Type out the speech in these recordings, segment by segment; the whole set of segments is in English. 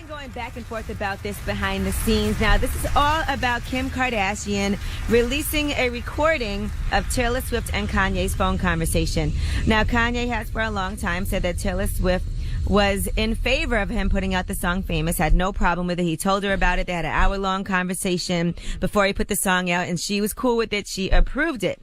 been going back and forth about this behind the scenes. Now, this is all about Kim Kardashian releasing a recording of Taylor Swift and Kanye's phone conversation. Now, Kanye has for a long time said that Taylor Swift was in favor of him putting out the song Famous, had no problem with it. He told her about it. They had an hour-long conversation before he put the song out, and she was cool with it. She approved it.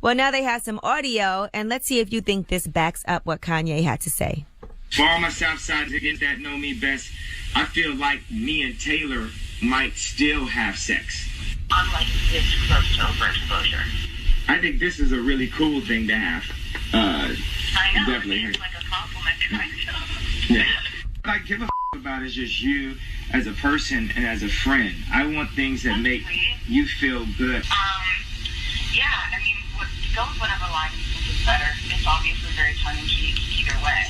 Well, now they have some audio, and let's see if you think this backs up what Kanye had to say. For all my Southsiders that know me best, I feel like me and Taylor might still have sex. Unlike this close to overexposure. I think this is a really cool thing to have. I know, Definitely. it's like a compliment kind of. Yeah. What I give a about is just you as a person and as a friend. I want things that make you feel good. Yeah, I mean, go with whatever line you think is better. It's obviously very tongue-in-cheek either way.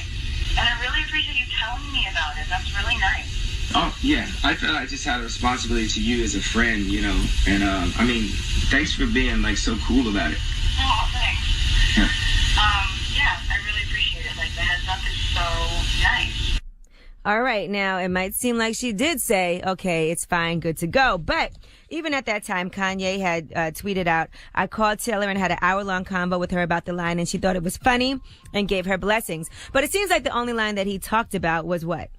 And I really appreciate you telling me about it. That's really nice. Oh, yeah. I feel I just had a responsibility to you as a friend, you know. And, I mean, thanks for being, like, so cool about it. Oh, thanks. Yeah. Yeah, I really appreciate it. Like, the heads up is so nice. All right. Now, it might seem like she did say, okay, it's fine, good to go. But even at that time, Kanye had tweeted out, I called Taylor and had an hour-long convo with her about the line, and she thought it was funny and gave her blessings. But it seems like the only line that he talked about was what?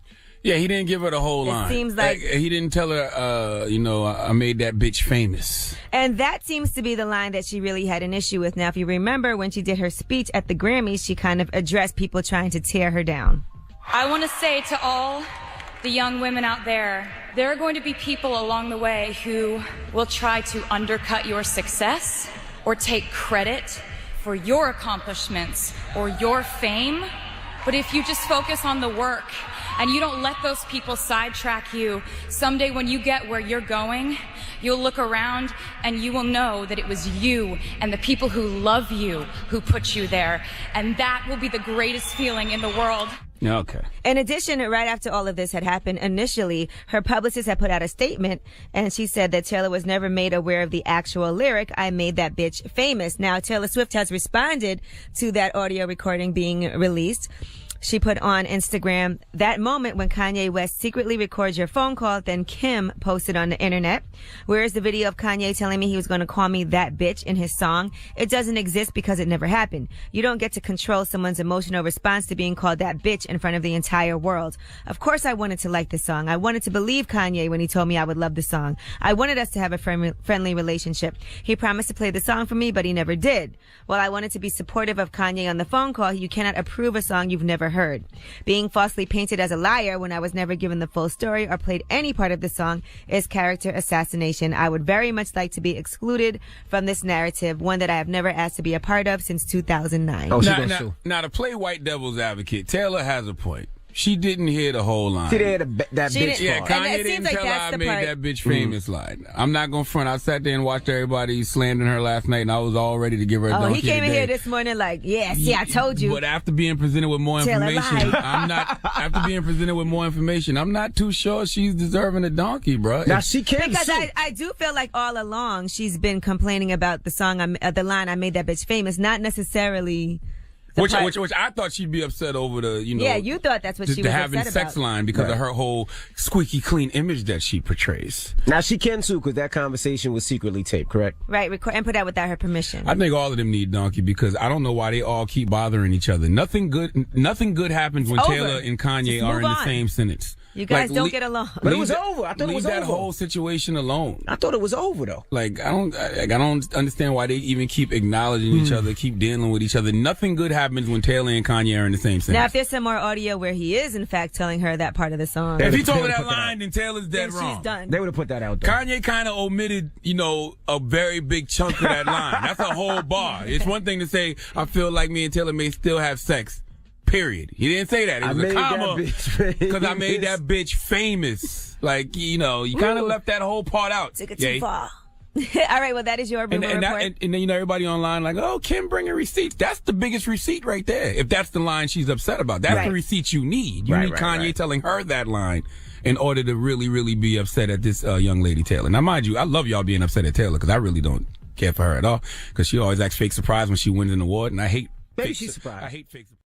Yeah, he didn't give her the whole line. It seems like he didn't tell her, I made that bitch famous. And that seems to be the line that she really had an issue with. Now, if you remember when she did her speech at the Grammys, she kind of addressed people trying to tear her down. I want to say to all the young women out there, there are going to be people along the way who will try to undercut your success or take credit for your accomplishments or your fame. But if you just focus on the work and you don't let those people sidetrack you, someday when you get where you're going, you'll look around and you will know that it was you and the people who love you who put you there. And that will be the greatest feeling in the world. Okay. In addition, right after all of this had happened, initially, her publicist had put out a statement, and she said that Taylor was never made aware of the actual lyric, I made that bitch famous. Now, Taylor Swift has responded to that audio recording being released. She put on Instagram, that moment when Kanye West secretly records your phone call, then Kim posted on the internet. Where is the video of Kanye telling me he was going to call me that bitch in his song? It doesn't exist because it never happened. You don't get to control someone's emotional response to being called that bitch in front of the entire world. Of course I wanted to like the song. I wanted to believe Kanye when he told me I would love the song. I wanted us to have a friendly relationship. He promised to play the song for me, but he never did. While I wanted to be supportive of Kanye on the phone call, you cannot approve a song you've never heard. Being falsely painted as a liar when I was never given the full story or played any part of the song is character assassination. I would very much like to be excluded from this narrative, one that I have never asked to be a part of since 2009. Oh, now, to play white devil's advocate, Taylor has a point. She didn't hear the whole line. She didn't hear that bitch. Yeah, Kanye didn't tell her I made that bitch famous line. I'm not going to front. I sat there and watched everybody slandering her last night, and I was all ready to give her a donkey. He came in here this morning like, yeah, see, I told you. But after being presented with more information, I'm not too sure she's deserving a donkey, bro. Now, she can Because I do feel like all along she's been complaining about the song, the line, I made that bitch famous, not necessarily... Which I thought she'd be upset over the, Yeah, you thought that's what she was having upset sex about. line because of her whole squeaky clean image that she portrays. Now, she can sue because that conversation was secretly taped, correct? Right, and put out without her permission. I think all of them need donkey because I don't know why they all keep bothering each other. Nothing good happens when Taylor and Kanye are in the same sentence. You guys don't get along. But it was over. I thought it was over. Leave that whole situation alone. I thought it was over, though. Like, I don't understand why they even keep acknowledging each other, keep dealing with each other. Nothing good happens when Taylor and Kanye are in the same sentence. Now, if there's some more audio where he is, in fact, telling her that part of the song. If he told her that line, then Taylor's dead wrong. She's done. They would have put that out, though. Kanye kind of omitted, a very big chunk of that line. That's a whole bar. It's one thing to say, I feel like me and Taylor may still have sex. Period. He didn't say that. It was a comma because I made that bitch famous. Like, you kind of left that whole part out. Took it too far. All right, well, that is your rumor report. And then, everybody online like, oh, Kim bringing receipts. That's the biggest receipt right there. If that's the line she's upset about. That's the receipt you need. You need Kanye telling her that line in order to really, really be upset at this young lady, Taylor. Now, mind you, I love y'all being upset at Taylor because I really don't care for her at all because she always acts fake surprise when she wins an award, and I hate Maybe she's surprised. I hate fake surprise.